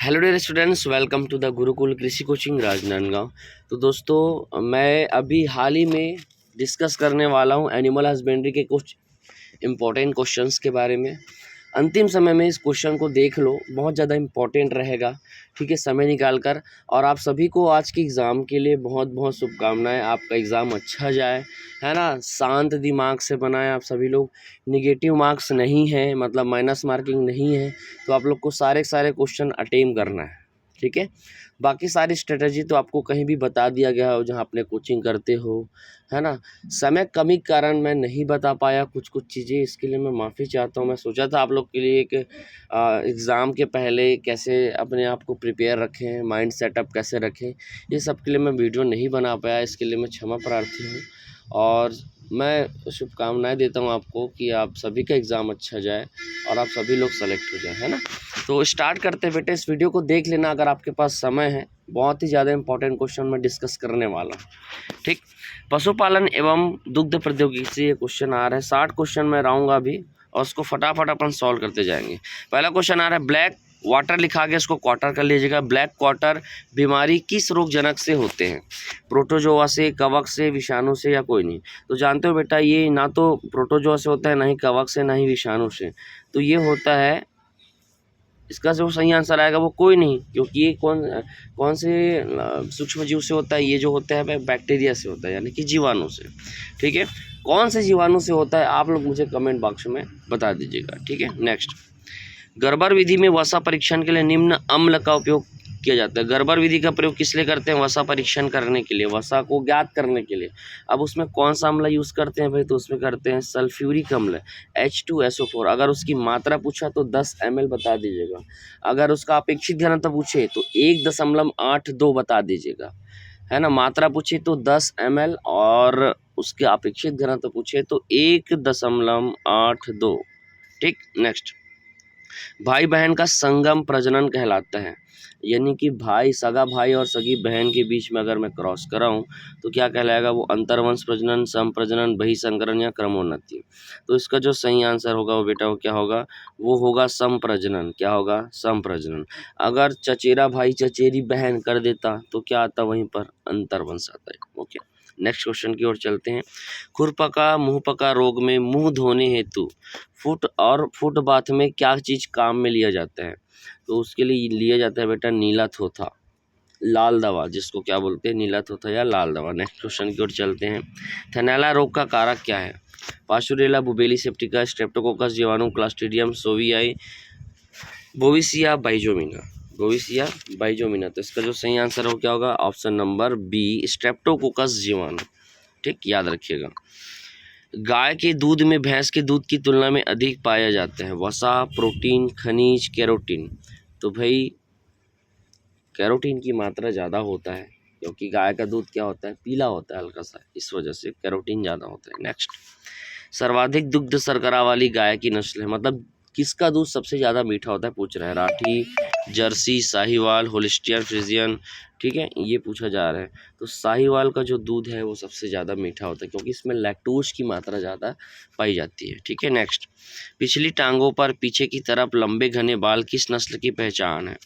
Hello dear students, welcome to the Gurukul Krishi coaching Rajnandgaon. तो दोस्तों, मैं अभी हाल ही में डिस्कस करने वाला हूं एनिमल हस्बेंड्री के कुछ इम्पोर्टेंट क्वेश्चंस के बारे में। अंतिम समय में इस क्वेश्चन को देख लो, बहुत ज़्यादा इम्पोर्टेंट रहेगा। ठीक है, समय निकाल कर। और आप सभी को आज के एग्ज़ाम के लिए बहुत बहुत शुभकामनाएं। आपका एग्ज़ाम अच्छा जाए, है ना। शांत दिमाग से बनाएं आप सभी लोग। निगेटिव मार्क्स नहीं है, मतलब माइनस मार्किंग नहीं है। तो आप लोग को सारे क्वेश्चन अटेम्प्ट करना है। ठीक है, बाकी सारी स्ट्रेटजी तो आपको कहीं भी बता दिया गया हो जहाँ अपने कोचिंग करते हो, है ना। समय कमी के कारण मैं नहीं बता पाया कुछ चीज़ें, इसके लिए मैं माफ़ी चाहता हूँ। मैं सोचा था आप लोग के लिए एक एग्ज़ाम के पहले कैसे अपने आप को प्रिपेयर रखें, माइंड सेटअप कैसे रखें, ये सब के लिए मैं वीडियो नहीं बना पाया। इसके लिए मैं क्षमा प्रार्थी हूँ और मैं शुभकामनाएं देता हूँ आपको कि आप सभी का एग्ज़ाम अच्छा जाए और आप सभी लोग सेलेक्ट हो जाए, है ना। तो स्टार्ट करते हैं बेटे। इस वीडियो को देख लेना अगर आपके पास समय है। बहुत ही ज़्यादा इंपॉर्टेंट क्वेश्चन मैं डिस्कस करने वाला हूँ। ठीक, पशुपालन एवं दुग्ध प्रौद्योगिकी से ये क्वेश्चन आ रहा है। 60 क्वेश्चन मैं लाऊंगा अभी और उसको फटाफट अपन सॉल्व करते जाएंगे। पहला क्वेश्चन आ रहा है, ब्लैक वाटर लिखा गया, इसको क्वार्टर कर लीजिएगा। ब्लैक क्वार्टर बीमारी किस रोगजनक से होते हैं? प्रोटोजोआ से, कवक से, विषाणु से या कोई नहीं? तो जानते हो बेटा, ये ना तो प्रोटोजोआ से होता है, ना ही कवक से, ना ही विषाणु से। तो ये होता है, इसका जो सही आंसर आएगा वो कोई नहीं, क्योंकि ये कौन से सूक्ष्म जीव से होता है? ये जो होता है बैक्टीरिया से होता है, यानी कि जीवाणु से। ठीक है, कौन से जीवाणु से होता है आप लोग मुझे कमेंट बॉक्स में बता दीजिएगा। ठीक है, नेक्स्ट, गर्बर विधि में वसा परीक्षण के लिए निम्न अम्ल का उपयोग किया जाता है। गर्बर विधि का प्रयोग किस लिए करते हैं? वसा परीक्षण करने के लिए, वसा को ज्ञात करने के लिए। अब उसमें कौन सा अम्ल यूज़ करते हैं भाई? तो उसमें करते हैं सल्फ्यूरिक अम्ल, H2SO4। अगर उसकी मात्रा पूछा तो 10 ml बता दीजिएगा। अगर उसका अपेक्षित घनत्व पूछे तो 1.82 बता दीजिएगा, है ना। मात्रा पूछे तो 10 ml और उसके अपेक्षित घनत्व पूछे तो 1.82। ठीक, नेक्स्ट, भाई बहन का संगम प्रजनन कहलाता है। यानी कि भाई, सगा भाई और सगी बहन के बीच में अगर मैं क्रॉस कराऊं तो क्या कहलाएगा? वो अंतर्वंश प्रजनन, समप्रजनन, बहिसंकरण या क्रमोन्नति। तो इसका जो सही आंसर होगा वो बेटा वो क्या होगा? वो होगा समप्रजनन। क्या होगा? समप्रजनन। अगर चचेरा भाई चचेरी बहन कर देता तो क्या आता? वहीं पर अंतर्वंश आता है। ओके, नेक्स्ट क्वेश्चन की ओर चलते हैं। खुरपका मुंहपका रोग में मुंह धोने हेतु फुट बाथ में क्या चीज़ काम में लिया जाता है? तो उसके लिए लिया जाता है बेटा नीला थोथा, लाल दवा, जिसको क्या बोलते हैं? नीला थोथा या लाल दवा। नेक्स्ट क्वेश्चन की ओर चलते हैं। थैलेला रोग का कारक क्या है? पास्चुरेला, बुबेली सेप्टिका, स्ट्रेप्टोकोकस जीवाणु, क्लास्ट्रीडियम सोवियाई, बोविसिया बाइजोमिना। बोविसिया बाइजोमिना। तो इसका जो सही आंसर हो क्या होगा? ऑप्शन नंबर बी, स्ट्रेप्टोकोकस जीवाणु। ठीक, याद रखिएगा। गाय के दूध में भैंस के दूध की तुलना में अधिक पाया जाता है वसा, प्रोटीन, खनिज, कैरोटीन। तो भाई कैरोटीन की मात्रा ज़्यादा होता है, क्योंकि गाय का दूध क्या होता है? पीला होता है हल्का सा, इस वजह से कैरोटीन ज़्यादा होता है। नेक्स्ट, सर्वाधिक दुग्ध शर्करा वाली गाय की नस्ल है, मतलब किसका दूध सबसे ज़्यादा मीठा होता है पूछ रहा है? Rathi, Jersey, Sahiwal, Holstein Friesian. ठीक है, ये पूछा जा रहा है। तो साहिवाल का जो दूध है वो सबसे ज़्यादा मीठा होता है, क्योंकि इसमें लैक्टोज की मात्रा ज़्यादा पाई जाती है। ठीक है, नेक्स्ट, पिछली टांगों पर पीछे की तरफ लंबे घने बाल किस नस्ल की पहचान है?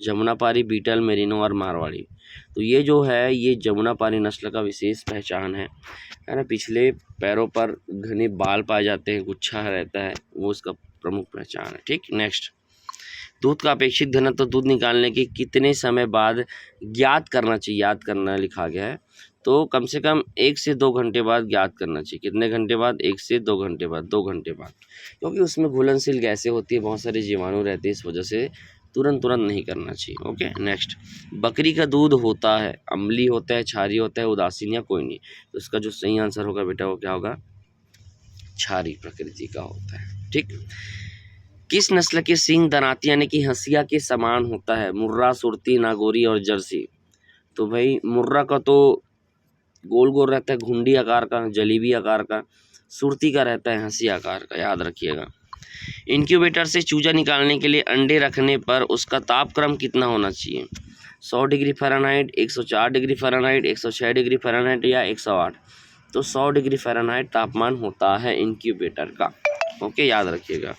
जमुनापारी, बीटल, मेरिनो और मारवाड़ी। तो ये जो है ये जमुनापारी नस्ल का विशेष पहचान है ना। पिछले पैरों पर घने बाल पाए जाते हैं, गुच्छा रहता है, वो इसका प्रमुख पहचान है। ठीक, नेक्स्ट, दूध का अपेक्षित घनत्व दूध निकालने के कितने समय बाद ज्ञात करना चाहिए? याद करना लिखा गया है, तो कम से कम 1 से 2 घंटे बाद ज्ञात करना चाहिए। कितने घंटे बाद? 1 से 2 घंटे बाद, 2 घंटे बाद, क्योंकि उसमें घुलनशील गैसें होती है, बहुत सारे जीवाणु रहते हैं, इस वजह से तुरंत नहीं करना चाहिए। ओके, नेक्स्ट, बकरी का दूध होता है अम्लीय होता है, क्षारीय होता है, उदासीन या कोई नहीं? तो इसका जो सही आंसर होगा बेटा वो क्या होगा? क्षारीय प्रकृति का होता है। ठीक, किस नस्ल के सींग दंताती यानी कि हंसिया के समान होता है? मुर्रा, सुरती, नागौरी और जर्सी। तो भाई मुर्रा का तो गोल गोल रहता है, घुंडी आकार का, जलेबी आकार का। सुरती का रहता है हंसी आकार का, याद रखिएगा। इंक्यूबेटर से चूजा निकालने के लिए अंडे रखने पर उसका तापक्रम कितना होना चाहिए? 100 degree Fahrenheit, 104 degree Fahrenheit, 106 degree Fahrenheit या 108? तो 100 डिग्री फ़ारेनहाइट तापमान होता है इंक्यूबेटर का। ओके, याद रखिएगा।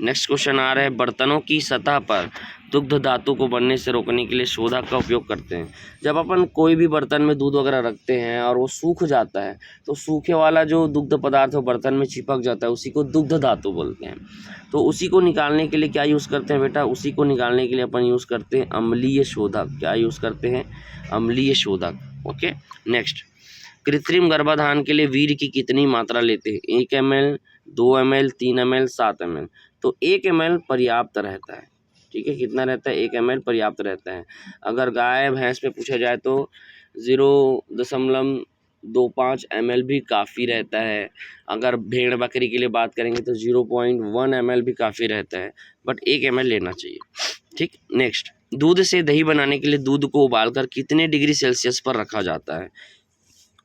नेक्स्ट क्वेश्चन आ रहा है, बर्तनों की सतह पर दुग्ध धातु को बनने से रोकने के लिए शोधक का उपयोग करते हैं। जब अपन कोई भी बर्तन में दूध वगैरह रखते हैं और वो सूख जाता है तो सूखे वाला जो दुग्ध पदार्थ वो बर्तन में चिपक जाता है, उसी को दुग्ध धातु बोलते हैं। तो उसी को निकालने के लिए क्या यूज़ करते हैं बेटा, उसी को निकालने के लिए अपन यूज़ करते हैं अम्लीय शोधक। क्या यूज़ करते हैं, अम्लीय शोधक। ओके नेक्स्ट, कृत्रिम गर्भाधान के लिए वीर्य की कितनी मात्रा लेते हैं, 1 ml, 2 ml, 3 ml, 7 ml। तो 1 ml पर्याप्त रहता है। ठीक है, कितना रहता है, 1 ml पर्याप्त रहता है। अगर गाय भैंस में पूछा जाए तो 0.25 ml भी काफ़ी रहता है। अगर भेड़ बकरी के लिए बात करेंगे तो 0.1 ml भी काफ़ी रहता है, बट 1 ml लेना चाहिए। ठीक, नेक्स्ट, दूध से दही बनाने के लिए दूध को उबालकर कितने डिग्री सेल्सियस पर रखा जाता है।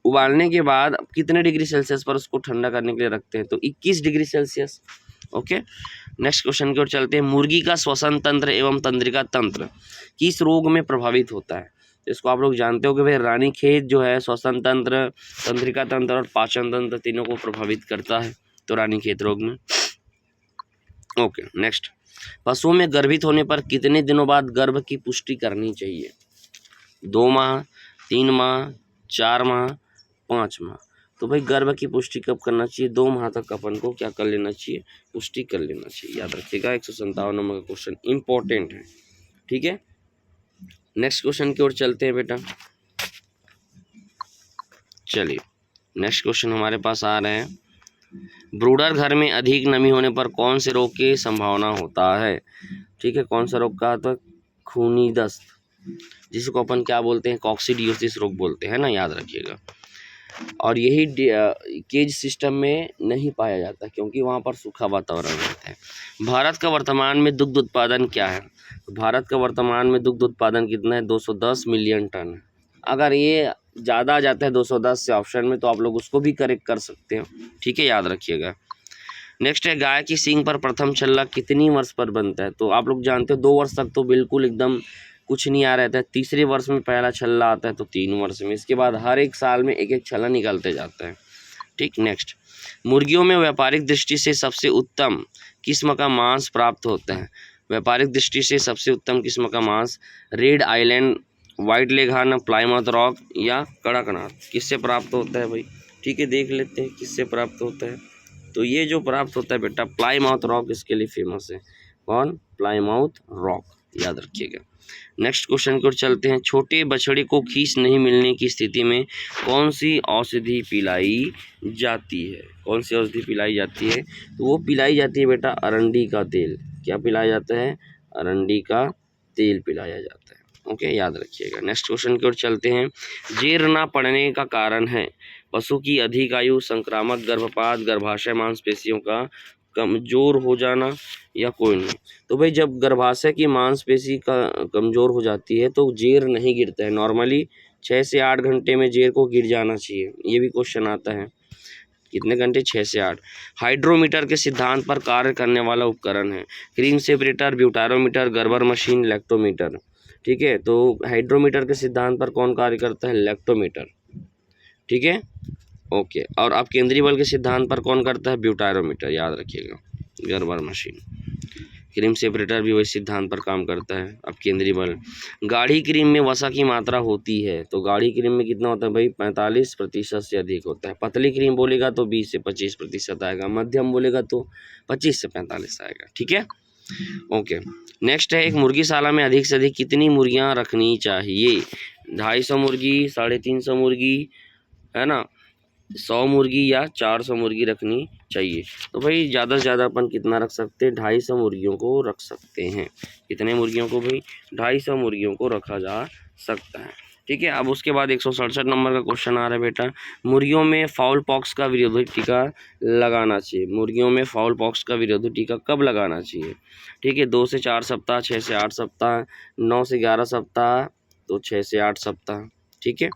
उबालने के बाद कितने डिग्री सेल्सियस पर उसको ठंडा करने के लिए रखते हैं, तो 21 degree Celsius. Okay, next question की ओर चलते हैं। मुर्गी का श्वसन तंत्र एवं तंत्रिका तंत्र किस रोग में प्रभावित होता है। इसको आप लोग जानते हो कि भाई रानीखेत जो है श्वसन तंत्र, तंत्रिका तंत्र और पाचन तंत्र तीनों को प्रभावित करता है, तो रानीखेत रोग में। ओके नेक्स्ट, पशुओं में गर्भित होने पर कितने दिनों बाद गर्भ की पुष्टि करनी चाहिए। 2 माह, 3 माह, 4 माह, 5 माह। तो भाई गर्भ की पुष्टि कब करना चाहिए, 2 माह तक अपन को क्या कर लेना चाहिए, पुष्टि कर लेना चाहिए। याद रखिएगा, 157 नंबर का क्वेश्चन इंपॉर्टेंट है। ठीक है, नेक्स्ट क्वेश्चन की ओर चलते हैं बेटा। चलिए नेक्स्ट क्वेश्चन हमारे पास आ रहे हैं। ब्रूडर घर में अधिक नमी होने पर कौन से रोग की संभावना होता है। ठीक है, कौन सा रोग का, तो खूनी दस्त, जिसको अपन क्या बोलते हैं, कॉक्सिडियोसिस रोग बोलते हैं ना, याद रखिएगा। और यही केज सिस्टम में नहीं पाया जाता क्योंकि वहाँ पर सूखा वातावरण रहता है। भारत का वर्तमान में दुग्ध उत्पादन क्या है। भारत का वर्तमान में दुग्ध उत्पादन कितना है, 210 मिलियन टन है। अगर ये ज़्यादा आ जाता है 210 से ऑप्शन में, तो आप लोग उसको भी करेक्ट कर सकते हो। ठीक है, याद रखिएगा। नेक्स्ट है, गाय की सींग पर प्रथम छल्ला कितनी वर्ष पर बनता है। तो आप लोग जानते हो 2 वर्ष तक तो बिल्कुल एकदम कुछ नहीं आ रहता है। तीसरे वर्ष में पहला छल्ला आता है, तो 3 वर्ष में, इसके बाद हर एक साल में एक एक छल्ला निकलते जाता है। ठीक, नेक्स्ट, मुर्गियों में व्यापारिक दृष्टि से सबसे उत्तम किस्म का मांस प्राप्त होता है। व्यापारिक दृष्टि से सबसे उत्तम किस्म का मांस red island, white leghorn, Plymouth rock या कड़कनाथ, किससे प्राप्त होता है भाई। ठीक है, देख लेते हैं किससे प्राप्त होता है। तो ये जो प्राप्त होता है बेटा, प्लाईमाउथ रॉक इसके लिए फेमस है। कौन, प्लाईमाउथ रॉक, याद रखिएगा। नेक्स्ट क्वेश्चन की ओर चलते हैं। छोटे बछड़े को खीस नहीं मिलने की स्थिति में कौन सी औषधि पिलाई जाती है। कौन सी औषधि पिलाई जाती है, तो वो पिलाई जाती है बेटा अरंडी का तेल। क्या पिलाया जाता है, अरंडी का तेल पिलाया जाता है। ओके, याद रखिएगा। नेक्स्ट क्वेश्चन की ओर चलते हैं। जेर ना पड़ने का कारण है पशु की अधिक आयु, संक्रामक गर्भपात, गर्भाशय मांसपेशियों का कमजोर हो जाना या कोई नहीं। तो भाई जब गर्भाशय की मांसपेशी का कमजोर हो जाती है तो जेर नहीं गिरता है। नॉर्मली 6 से 8 घंटे में जेर को गिर जाना चाहिए। ये भी क्वेश्चन आता है, कितने घंटे, 6 से 8। हाइड्रोमीटर के सिद्धांत पर कार्य करने वाला उपकरण है। Cream separator, butyrometer, Gerber machine, lactometer. ठीक है, तो हाइड्रोमीटर के सिद्धांत पर कौन कार्य करता है, लैक्टोमीटर। ठीक है, ओके। और अब केंद्रीय बल के सिद्धांत पर कौन करता है, ब्यूटारोमीटर, याद रखिएगा। गर्बर मशीन, क्रीम सेपरेटर भी वही सिद्धांत पर काम करता है। अब केंद्रीय बल। गाढ़ी क्रीम में वसा की मात्रा होती है, तो गाढ़ी क्रीम में कितना होता है भाई, 45% से अधिक होता है। पतली क्रीम बोलेगा तो 20 से 25% आएगा, मध्यम बोलेगा तो 25 से 45 आएगा। ठीक है, ओके। नेक्स्ट है, एक मुर्गीशाला में अधिक से अधिक कितनी मुर्गियां रखनी चाहिए। 250 मुर्गी, 350 मुर्गी, है ना, 100 मुर्गी या 400 मुर्गी रखनी चाहिए। तो भाई ज़्यादा से ज़्यादा अपन कितना रख सकते हैं, 250 मुर्गियों को रख सकते हैं। कितने मुर्गियों को भाई, 250 मुर्गियों को रखा जा सकता है। ठीक है, अब उसके बाद 167 नंबर का क्वेश्चन आ रहा है बेटा। मुर्गियों में फाउल पॉक्स का विरोधी टीका लगाना चाहिए। मुर्गियों में फाउल पॉक्स का विरोधी टीका कब लगाना चाहिए। ठीक है, 2 से 4 सप्ताह, 6 से 8 सप्ताह, 9 से 11 सप्ताह, तो 6 से 8 सप्ताह। ठीक है,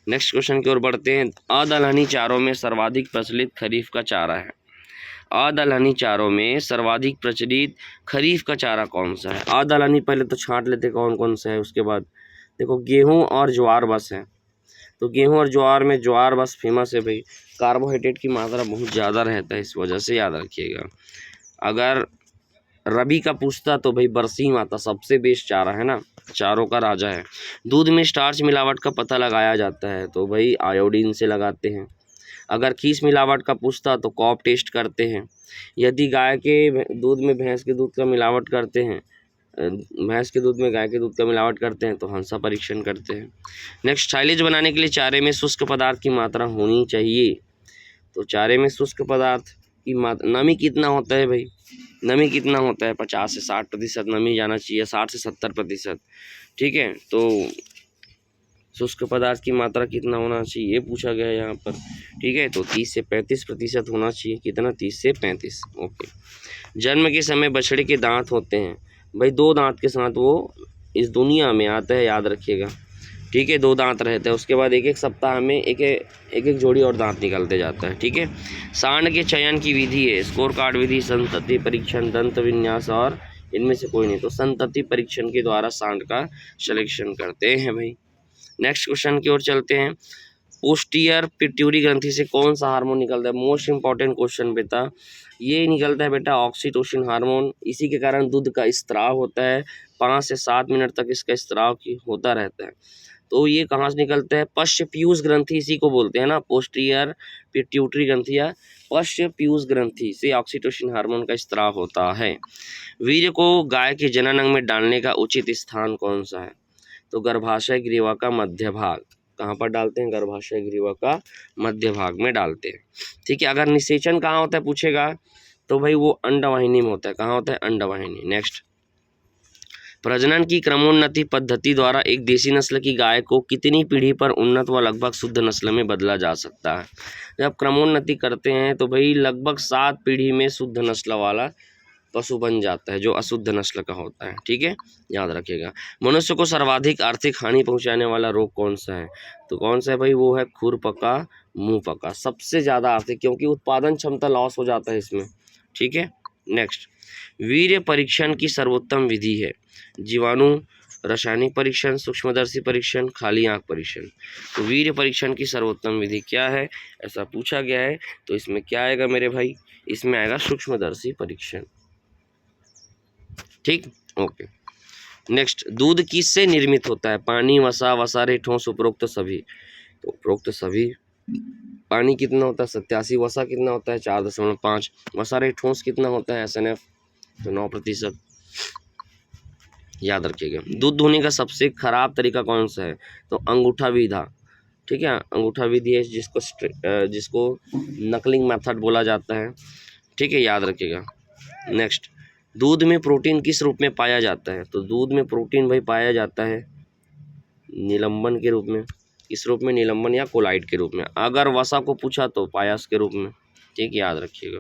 नेक्स्ट क्वेश्चन की ओर बढ़ते हैं। अदलहनी चारों में सर्वाधिक प्रचलित खरीफ का चारा है। अदलहनी चारों में सर्वाधिक प्रचलित खरीफ का चारा कौन सा है। अदलहनी पहले तो छांट लेते कौन कौन सा है, उसके बाद देखो गेहूं और ज्वार बस है। तो गेहूं और ज्वार में ज्वार बस फेमस है भाई। कार्बोहाइड्रेट की मात्रा बहुत ज़्यादा रहता है, इस वजह से याद रखिएगा। अगर रबी का पूछता तो भाई बरसीम आता, सबसे बेस्ट चारा है ना, चारों का राजा है। दूध में स्टार्च मिलावट का पता लगाया जाता है तो भाई आयोडीन से लगाते हैं। अगर खीस मिलावट का पूछता तो कॉप टेस्ट करते हैं। यदि गाय के दूध में भैंस के दूध का मिलावट करते हैं, भैंस के दूध में गाय के दूध का मिलावट करते हैं तो हंसा परीक्षण करते हैं। नेक्स्ट, साइलेज बनाने के लिए चारे में शुष्क पदार्थ की मात्रा होनी चाहिए। तो चारे में शुष्क पदार्थ की मात्रा, नमी कितना होता है भाई, नमी कितना होता है 50 से 60% नमी जाना चाहिए, 60 से 70%। ठीक है, तो शुष्क पदार्थ की मात्रा कितना होना चाहिए ये पूछा गया है यहाँ पर। ठीक है, तो 30 से 35% होना चाहिए। कितना, 30 से 35। ओके। जन्म के समय बछड़े के दांत होते हैं भाई, 2 दांत के साथ वो इस दुनिया में आता है, याद रखिएगा। ठीक है, 2 दांत रहते हैं, उसके बाद एक एक सप्ताह में एक जोड़ी और दांत निकलते जाता है। ठीक है, सांड के चयन की विधि है स्कोर कार्ड विधि, संतति परीक्षण, दंत विन्यास और इनमें से कोई नहीं। तो संतति परीक्षण के द्वारा सांड का सिलेक्शन करते हैं भाई। नेक्स्ट क्वेश्चन की ओर चलते हैं। पोस्टीरियर पिट्यूटरी ग्रंथि से कौन सा हार्मोन निकलता है? मोस्ट इंपॉर्टेंट क्वेश्चन बेटा, ये निकलता है बेटा ऑक्सीटोसिन हार्मोन। इसी के कारण दूध का स्त्राव होता है, 5 से 7 मिनट तक इसका स्त्राव होता रहता है। तो ये कहाँ से निकलता है? पश्च पीयूष ग्रंथि, इसी को बोलते हैं ना, पोस्टीरियर पिट्यूटरी ग्रंथि या पश्च पीयूष ग्रंथि से ऑक्सीटोसिन हार्मोन का स्त्राव होता है। वीर्य को गाय के जनन अंग में डालने का उचित स्थान कौन सा है? तो गर्भाशय ग्रीवा का मध्य भाग। कहाँ पर डालते हैं? गर्भाशय ग्रीवा का मध्य भाग में डालते हैं। ठीक है, अगर निषेचन कहाँ होता है पूछेगा तो भाई वो अंडवाहिनी में होता है। कहाँ होता है? अंडवाहिनी। नेक्स्ट, प्रजनन की क्रमोन्नति पद्धति द्वारा एक देसी नस्ल की गाय को कितनी पीढ़ी पर उन्नत व लगभग शुद्ध नस्ल में बदला जा सकता है? जब क्रमोन्नति करते हैं तो भाई लगभग 7 पीढ़ी में शुद्ध नस्ल वाला पशु बन जाता है जो अशुद्ध नस्ल का होता है। ठीक है, याद रखिएगा। मनुष्य को सर्वाधिक आर्थिक हानि पहुंचाने वाला रोग कौन सा है? तो कौन सा है भाई? वो है खुरपका मुंहपका, सबसे ज़्यादा आर्थिक, क्योंकि उत्पादन क्षमता लॉस हो जाता है इसमें। ठीक है, नेक्स्ट, वीर्य परीक्षण की सर्वोत्तम विधि है जीवाणु रासायनिक परीक्षण, सूक्ष्मदर्शी परीक्षण, खाली आंख परीक्षण। तो वीर्य परीक्षण की सर्वोत्तम विधि क्या है, ऐसा पूछा गया है। तो इसमें क्या आएगा मेरे भाई? इसमें आएगा सूक्ष्मदर्शी परीक्षण। ठीक, ओके। नेक्स्ट, दूध किससे निर्मित होता है? पानी, वसा, वसारे, ठोस, उपरोक्त सभी। तो उपरोक्त सभी। पानी कितना होता है? 87। वसा कितना होता है? 4.5। वसारे ठोस कितना होता है? SNF तो 9%। याद रखिएगा। दूध धोने का सबसे खराब तरीका कौन सा है? तो अंगूठा विधा। ठीक है, अंगूठा विधि है जिसको नकलिंग मेथड बोला जाता है। ठीक है, याद रखिएगा। नेक्स्ट, दूध में प्रोटीन किस रूप में पाया जाता है? तो दूध में प्रोटीन भाई पाया जाता है निलंबन के रूप में। किस रूप में? निलंबन या कोलाइड के रूप में। अगर वसा को पूछा तो पायस के रूप में। ठीक, याद रखिएगा।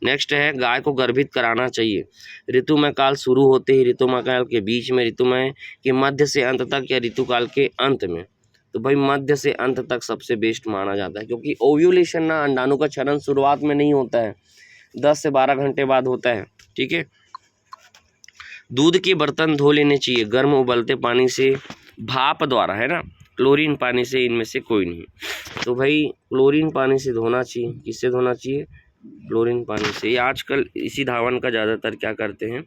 नेक्स्ट है, गाय को गर्भित कराना चाहिए ऋतुमय काल शुरू होते ही, ऋतुमय काल के बीच में, ऋतुमय के मध्य से अंत तक या ऋतुकाल के अंत में। तो भाई मध्य से अंत तक सबसे बेस्ट माना जाता है, क्योंकि ओव्यूलेशन ना, अंडाणु का क्षरण शुरुआत में नहीं होता है, 10 से 12 घंटे बाद होता है। ठीक है, दूध के बर्तन धो लेने चाहिए गर्म उबलते पानी से, भाप द्वारा, है ना, क्लोरीन पानी से, इनमें से कोई नहीं। तो भाई क्लोरीन पानी से धोना चाहिए। किससे धोना चाहिए? क्लोरीन पानी से। ये आजकल इसी धावन का ज़्यादातर क्या करते हैं?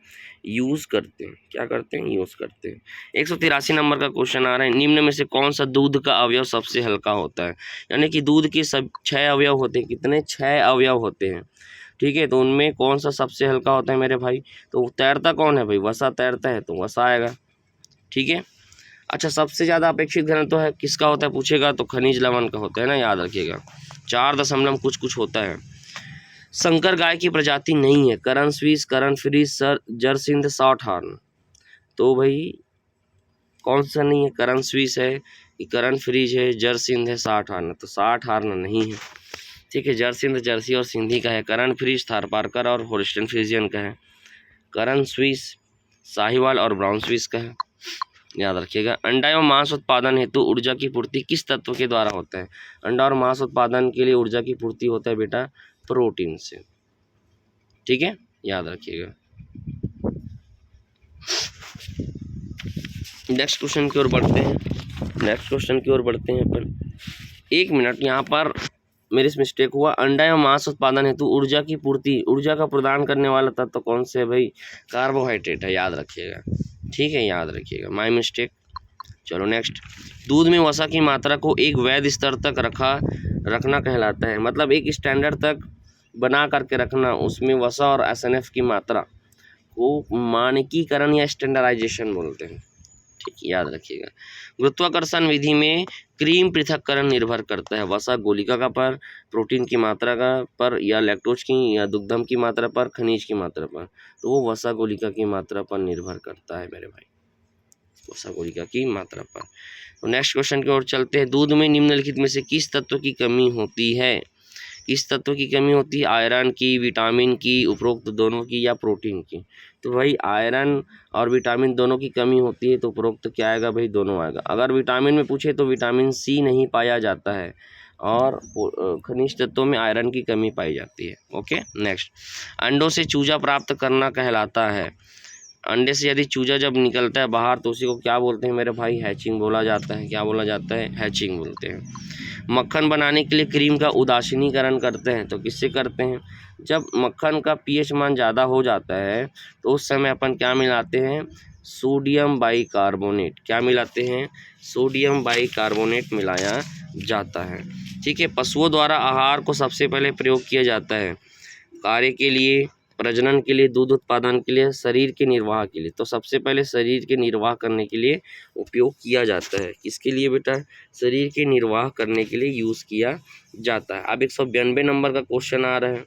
यूज़ करते हैं। क्या करते हैं? यूज़ करते हैं। 183 नंबर का क्वेश्चन आ रहा है, निम्न में से कौन सा दूध का अवयव सबसे हल्का होता है? यानी कि दूध के सब 6 अवयव होते हैं। कितने? 6 अवयव होते हैं। ठीक है, तो उनमें कौन सा सबसे हल्का होता है मेरे भाई? तो तैरता कौन है भाई? वसा तैरता है, तो वसा आएगा। ठीक है, अच्छा, सबसे ज़्यादा अपेक्षित घनत्व है किसका होता है पूछेगा तो खनिज लवण का होता है ना, याद रखिएगा। 4 दशमलव कुछ होता है। संकर गाय की प्रजाति नहीं है, करण स्विस, करण फ्रीज, जरसिंध, शॉर्ट हॉर्न। तो भाई कौन सा नहीं है? करण स्विस है, करण फ्रीज है, जरसिंध है, शॉर्ट हॉर्न। तो शॉर्ट हॉर्न नहीं है। ठीक है, जरसिंध जर्सी और सिंधी का है, करण फ्रीज थारपारकर और होल्स्टीन फ्रीजियन का है, करण स्विस साहिवाल और ब्राउन स्विस का है। याद रखिएगा। अंडा एवं मांस उत्पादन हेतु ऊर्जा की पूर्ति किस तत्व के द्वारा होता है? अंडा और मांस उत्पादन के लिए ऊर्जा की पूर्ति होता है बेटा प्रोटीन से। ठीक है, याद रखिएगा। नेक्स्ट क्वेश्चन की ओर बढ़ते हैं। अपन 1 मिनट, यहाँ पर मेरे से मिस्टेक हुआ। अंडा एवं मांस उत्पादन हेतु ऊर्जा की पूर्ति, ऊर्जा का प्रदान करने वाला तत्व तो कौन से है भाई? कार्बोहाइड्रेट है, याद रखिएगा। ठीक है, याद रखिएगा, माय मिस्टेक। चलो नेक्स्ट। दूध में वसा की मात्रा को एक वैध स्तर तक रखना कहलाता है, मतलब एक स्टैंडर्ड तक बना करके रखना, उसमें वसा और एसएनएफ की मात्रा को मानकीकरण या स्टैंडर्डाइजेशन बोलते हैं। ठीक, याद रखिएगा। गुरुत्वाकर्षण विधि में क्रीम पृथक्करण निर्भर करता है वसा गोलिका का पर, प्रोटीन की मात्रा का पर, या लैक्टोज की या दुग्धम की मात्रा पर, खनिज की मात्रा पर। तो वो वसा गोलिका की मात्रा पर निर्भर करता है मेरे भाई, वसा गोलिका की मात्रा पर। तो नेक्स्ट क्वेश्चन की ओर चलते हैं। दूध में निम्नलिखित में से किस तत्व की कमी होती है? किस तत्व की कमी होती है? आयरन की, विटामिन की, उपरोक्त दोनों की, या प्रोटीन की? तो भाई आयरन और विटामिन दोनों की कमी होती है, तो उपरोक्त क्या आएगा भाई? दोनों आएगा। अगर विटामिन में पूछे तो विटामिन सी नहीं पाया जाता है, और खनिज तत्वों में आयरन की कमी पाई जाती है। Okay next. अंडों से चूजा प्राप्त करना कहलाता है। अंडे से यदि चूजा जब निकलता है बाहर तो उसी को क्या बोलते हैं मेरे भाई? हैचिंग बोला जाता है। क्या बोला जाता है? हैचिंग बोलते हैं। मक्खन बनाने के लिए क्रीम का उदासीनीकरण करते हैं, तो किससे करते हैं? जब मक्खन का पीएच मान ज़्यादा हो जाता है तो उस समय अपन क्या मिलाते हैं? Sodium bicarbonate. क्या मिलाते हैं? सोडियम बाइकार्बोनेट मिलाया जाता है। ठीक है। पशुओं द्वारा आहार को सबसे पहले प्रयोग किया जाता है कार्य के लिए, प्रजनन के लिए, दूध उत्पादन के लिए, शरीर के निर्वाह के लिए। तो सबसे पहले शरीर के निर्वाह करने के लिए उपयोग किया जाता है। किसके लिए बेटा? शरीर के निर्वाह करने के लिए यूज़ किया जाता है। अब 192 नंबर का क्वेश्चन आ रहा है।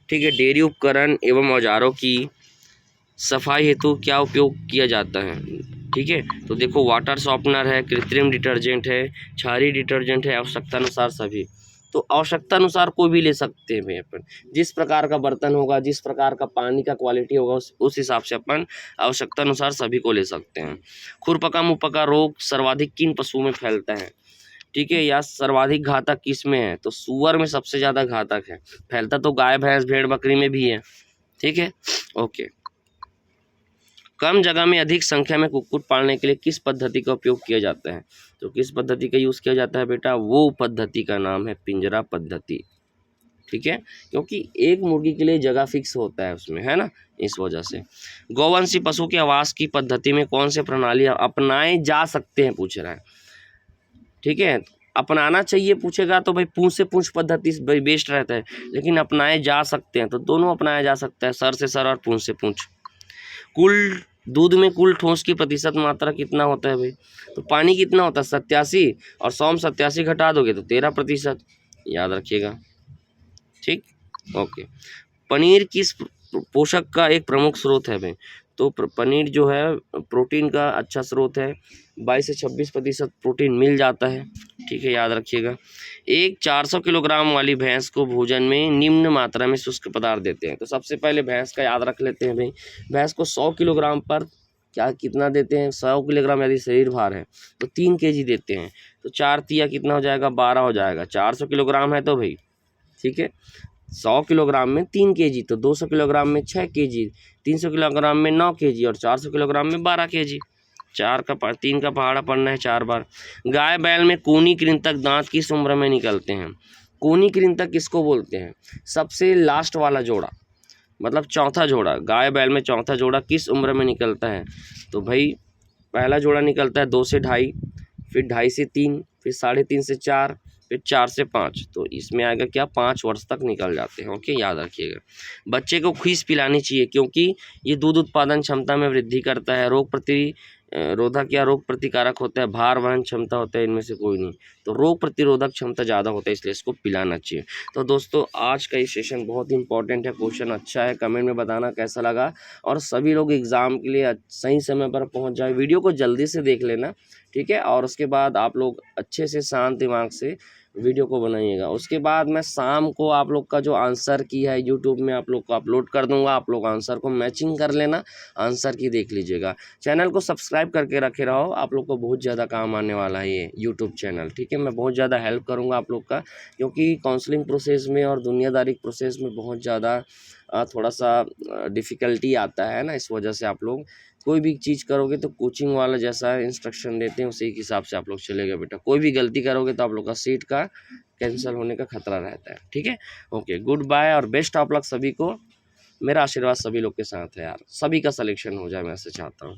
ठीक है। डेयरी उपकरण एवं औजारों की सफाई हेतु क्या उपयोग किया जाता है? ठीक है। तो देखो, वाटर सॉफ्टनर है, कृत्रिम डिटर्जेंट है, क्षारीय डिटर्जेंट है, आवश्यकता अनुसार सभी। तो आवश्यकता अनुसार कोई भी ले सकते हैं भाई अपन। जिस प्रकार का बर्तन होगा, जिस प्रकार का पानी का क्वालिटी होगा, उस हिसाब से अपन आवश्यकता अनुसार सभी को ले सकते हैं। खुरपका मुंहपका रोग सर्वाधिक किन पशुओं में फैलता है? ठीक है। या सर्वाधिक घातक किस में है? तो सूअर में सबसे ज़्यादा घातक है। फैलता तो गाय भैंस भेड़ बकरी में भी है। ठीक है। ओके। कम जगह में अधिक संख्या में कुक्कुट पालने के लिए किस पद्धति का उपयोग किया जाता है? तो किस पद्धति का यूज़ किया जाता है बेटा? वो पद्धति का नाम है पिंजरा पद्धति। ठीक है। क्योंकि एक मुर्गी के लिए जगह फिक्स होता है उसमें, है ना, इस वजह से। गौवंशी पशु के आवास की पद्धति में कौन से प्रणाली अपनाए जा सकते हैं, पूछ रहा है। ठीक है। अपनाना चाहिए पूछेगा तो भाई पूंछ से पूंछ पद्धति बेस्ट रहता है, लेकिन अपनाए जा सकते हैं तो दोनों अपनाया जा सकता है, सर से सर और पूंछ से पूंछ। कुल दूध में कुल ठोस की प्रतिशत मात्रा कितना होता है भाई? तो पानी कितना होता है? 87, और 100 में 87 घटा दोगे तो 13%। याद रखिएगा। ठीक। ओके। पनीर किस पोषक का एक प्रमुख स्रोत है भाई? तो पनीर जो है प्रोटीन का अच्छा स्रोत है। 22 से 26% प्रोटीन मिल जाता है। ठीक है, याद रखिएगा। एक 400 किलोग्राम वाली भैंस को भोजन में निम्न मात्रा में शुष्क पदार्थ देते हैं। तो सबसे पहले भैंस का याद रख लेते हैं भाई। भैंस को 100 किलोग्राम पर क्या कितना देते हैं? 100 किलोग्राम यदि शरीर भार है तो 3 kg देते हैं। तो 4 तिया कितना हो जाएगा? 12 हो जाएगा। 400 किलोग्राम है तो भाई, ठीक है, 100 किलोग्राम में 3 kg, तो 200 किलोग्राम में 6 kg, 300 किलोग्राम में 9 kg, और 400 किलोग्राम में 12 kg। 3 का पहाड़ा पड़ना है 4 बार। गाय बैल में कूनी कृंतक दांत किस उम्र में निकलते हैं? कूनी कृंतक किसको बोलते हैं? सबसे लास्ट वाला जोड़ा, मतलब चौथा जोड़ा। गाय बैल में चौथा जोड़ा किस उम्र में निकलता है? तो भाई पहला जोड़ा निकलता है 2 से 2.5, फिर 2.5 से 3, फिर 3.5 से 4, फिर 4 से 5। तो इसमें आएगा क्या? 5 वर्ष तक निकल जाते हैं। ओके, याद रखिएगा। बच्चे को खीस पिलानी चाहिए क्योंकि ये दूध उत्पादन क्षमता में वृद्धि करता है, रोग प्रतिरोधक या रोग प्रतिकारक होता है, भार वहन क्षमता होता है, इनमें से कोई नहीं। तो रोग प्रतिरोधक क्षमता ज़्यादा होता है, इसलिए इसको पिलाना चाहिए। तो दोस्तों आज का ये सेशन बहुत इंपॉर्टेंट है, क्वेश्चन अच्छा है, कमेंट में बताना कैसा लगा। और सभी लोग एग्ज़ाम के लिए सही समय पर पहुंच जाए, वीडियो को जल्दी से देख लेना, ठीक है। और उसके बाद आप लोग अच्छे से शांत दिमाग से वीडियो को बनाइएगा। उसके बाद मैं शाम को आप लोग का जो आंसर की है यूट्यूब में आप लोग को अपलोड कर दूंगा, आप लोग आंसर को मैचिंग कर लेना, आंसर की देख लीजिएगा। चैनल को सब्सक्राइब करके रखे रहो, आप लोग को बहुत ज़्यादा काम आने वाला है ये यूट्यूब चैनल, ठीक है। मैं बहुत ज़्यादा हेल्प करूँगा आप लोग का, क्योंकि काउंसलिंग प्रोसेस में और दुनियादारी प्रोसेस में बहुत ज़्यादा थोड़ा सा डिफ़िकल्टी आता है ना, इस वजह से आप लोग कोई भी चीज़ करोगे तो कोचिंग वाला जैसा इंस्ट्रक्शन देते हैं उसी के हिसाब से आप लोग चलेगा बेटा। कोई भी गलती करोगे तो आप लोग का सीट का कैंसिल होने का खतरा रहता है, ठीक है। ओके, गुड बाय और बेस्ट ऑफ लक सभी को। मेरा आशीर्वाद सभी लोग के साथ है यार, सभी का सिलेक्शन हो जाए मैं ऐसे चाहता हूँ।